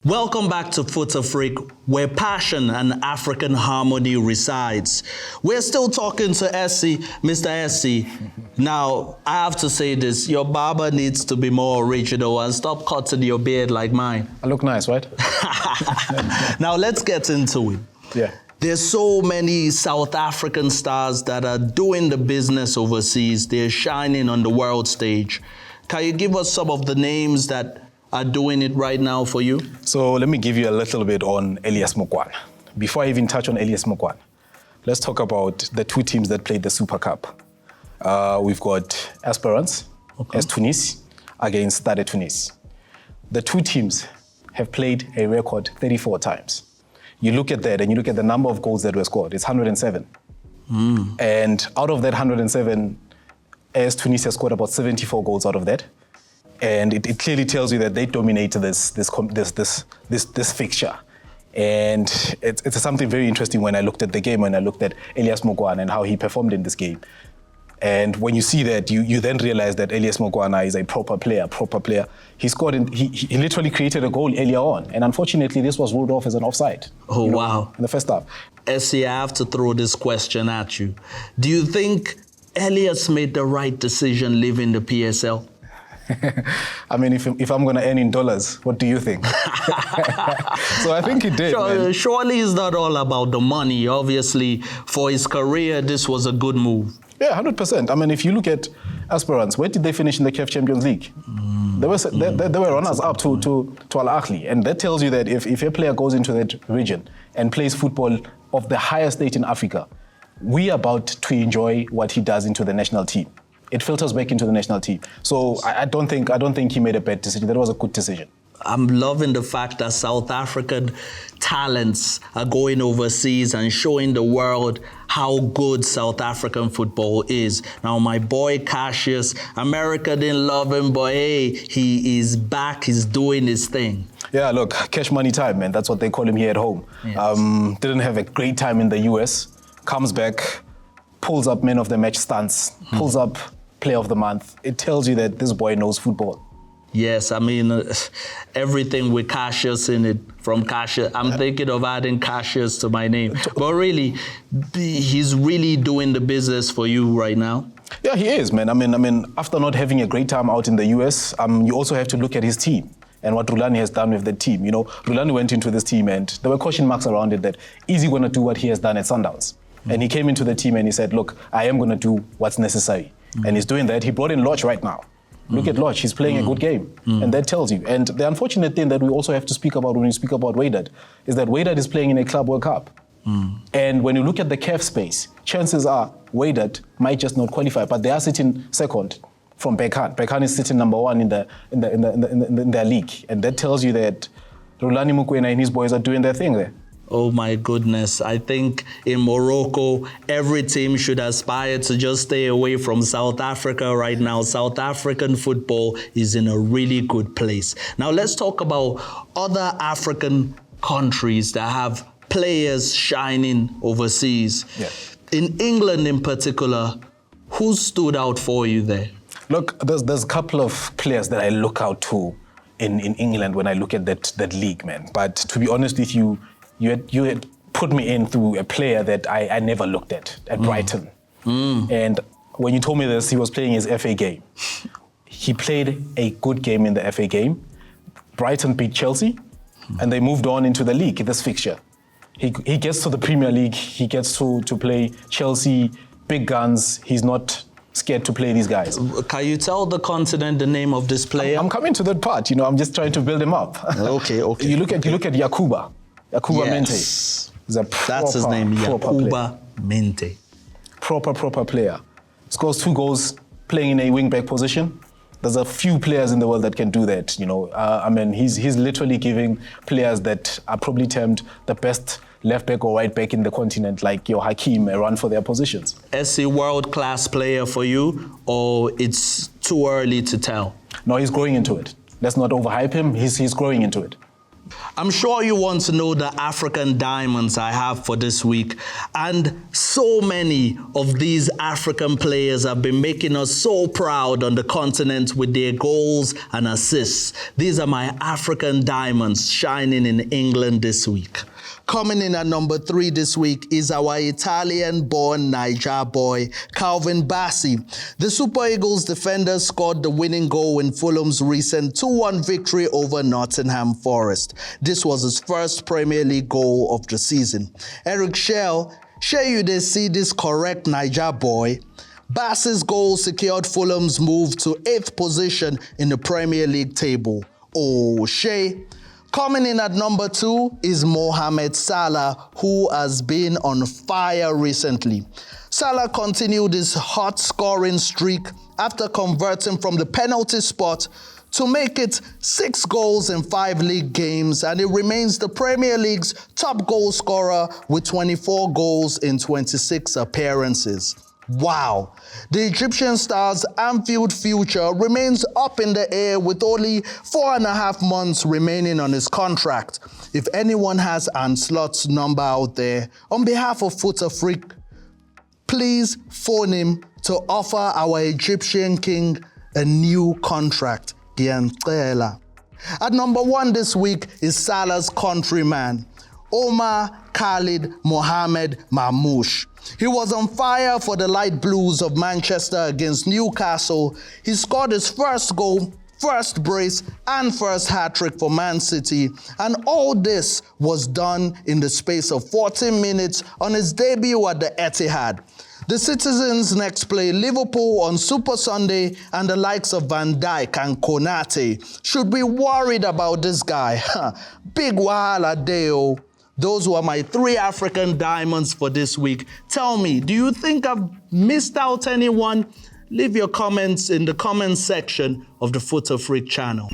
Welcome back to Fut-Afrique, where passion and African harmony resides. We're still talking to Essie, Mr. Essie. Now, I have to say this, your barber needs to be more original and stop cutting your beard like mine. I look nice, right? Now, let's get into it. Yeah. There's so many South African stars that are doing the business overseas. They're shining on the world stage. Can you give us some of the names that are doing it right now for you? So let me give you a little bit on Elias Mokwana. Before I even touch on Elias Mokwana, let's talk about the two teams that played the Super Cup. We've got Esperance, as Tunis, against Stade Tunis. The two teams have played a record 34 times. You look at that and you look at the number of goals that were scored, it's 107. And out of that 107, as Tunis has scored about 74 goals out of that. And it clearly tells you that they dominate this fixture. And it's something very interesting when I looked at the game, when I looked at Elias Mokwana and how he performed in this game. And when you see that, you then realize that Elias Mokwana is a proper player. He scored, he literally created a goal earlier on. And unfortunately, this was ruled off as an offside. Oh, wow. In the first half. Essie, I have to throw this question at you. Do you think Elias made the right decision leaving the PSL? I mean, if I'm going to earn in dollars, what do you think? So I think he did. Surely it's not all about the money. Obviously, for his career, this was a good move. Yeah, 100%. I mean, if you look at Esperance, where did they finish in the CAF Champions League? They were runners-up to Al Ahly. And that tells you that if a player goes into that region and plays football of the highest state in Africa, we are about to enjoy what he does into the national team. It filters back into the national team. So I don't think he made a bad decision. That was a good decision. I'm loving the fact that South African talents are going overseas and showing the world how good South African football is. Now, my boy Cassius, America didn't love him, but hey, he is back. He's doing his thing. Yeah, look, cash money time, man. That's what they call him here at home. Yes. Didn't have a great time in the US. Comes back, pulls up man of the match stunts, pulls up player of the month. It tells you that this boy knows football. Yes, I mean, everything with Cassius in it, from Cassius. I'm thinking of adding Cassius to my name. But really, he's really doing the business for you right now. Yeah, he is, man. I mean, after not having a great time out in the US, you also have to look at his team and what Rulani has done with the team. You know, Rulani went into this team and there were question marks around it that is he going to do what he has done at Sundowns? And he came into the team and he said, look, I am going to do what's necessary. And he's doing that. He brought in Lorch right now. Look at Lorch, he's playing a good game. And that tells you. And the unfortunate thing that we also have to speak about when we speak about Wydad is that Wydad is playing in a Club World Cup. And when you look at the CAF space, chances are Wydad might just not qualify, but they are sitting second from Berkane. Berkane is sitting number one in their league. And that tells you that Rulani Mukwena and his boys are doing their thing there. Oh my goodness. I think in Morocco, every team should aspire to just stay away from South Africa right now. South African football is in a really good place. Now let's talk about other African countries that have players shining overseas. Yeah. In England in particular, who stood out for you there? Look, there's a couple of players that I look out to in England when I look at that league, man. But to be honest with you, you had put me in through a player that I never looked at Brighton. And when you told me this, he was playing his FA game. He played a good game in the FA game. Brighton beat Chelsea, and they moved on into the league, this fixture. He gets to the Premier League, he gets to play Chelsea, big guns. He's not scared to play these guys. Can you tell the continent the name of this player? I'm coming to that part, you know, I'm just trying to build him up. Okay. You look at Yakuba yes. Mente. That's his name, Yakuba Mente. Proper player. Scores 2 goals playing in a wing-back position. There's a few players in the world that can do that, you know. I mean, he's literally giving players that are probably termed the best left-back or right-back in the continent, like your Hakim, a run for their positions. Is he a world-class player for you, or it's too early to tell? No, he's growing into it. Let's not overhype him. He's growing into it. I'm sure you want to know the African diamonds I have for this week. And so many of these African players have been making us so proud on the continent with their goals and assists. These are my African diamonds shining in England this week. Coming in at number 3 this week is our Italian-born Niger boy, Calvin Bassey. The Super Eagles defender scored the winning goal in Fulham's recent 2-1 victory over Nottingham Forest. This was his first Premier League goal of the season. Eric Shell, you did see this correct Niger boy? Bassey's goal secured Fulham's move to 8th position in the Premier League table. Oh, Shay. Coming in at number 2 is Mohamed Salah, who has been on fire recently. Salah continued his hot scoring streak after converting from the penalty spot to make it 6 goals in 5 league games, and he remains the Premier League's top goal scorer with 24 goals in 26 appearances. Wow! The Egyptian star's Anfield future remains up in the air with only 4.5 months remaining on his contract. If anyone has Ancelot's number out there, on behalf of Fut-Afrique, please phone him to offer our Egyptian king a new contract. At number 1 this week is Salah's countryman, Omar Khalid Mohamed Mamouche. He was on fire for the Light Blues of Manchester against Newcastle. He scored his first goal, first brace, and first hat-trick for Man City. And all this was done in the space of 14 minutes on his debut at the Etihad. The citizens next play Liverpool on Super Sunday, and the likes of Van Dijk and Konate should be worried about this guy. Big wahala deo. Those were my 3 African diamonds for this week. Tell me, do you think I've missed out anyone? Leave your comments in the comment section of the Fut-Afrique channel.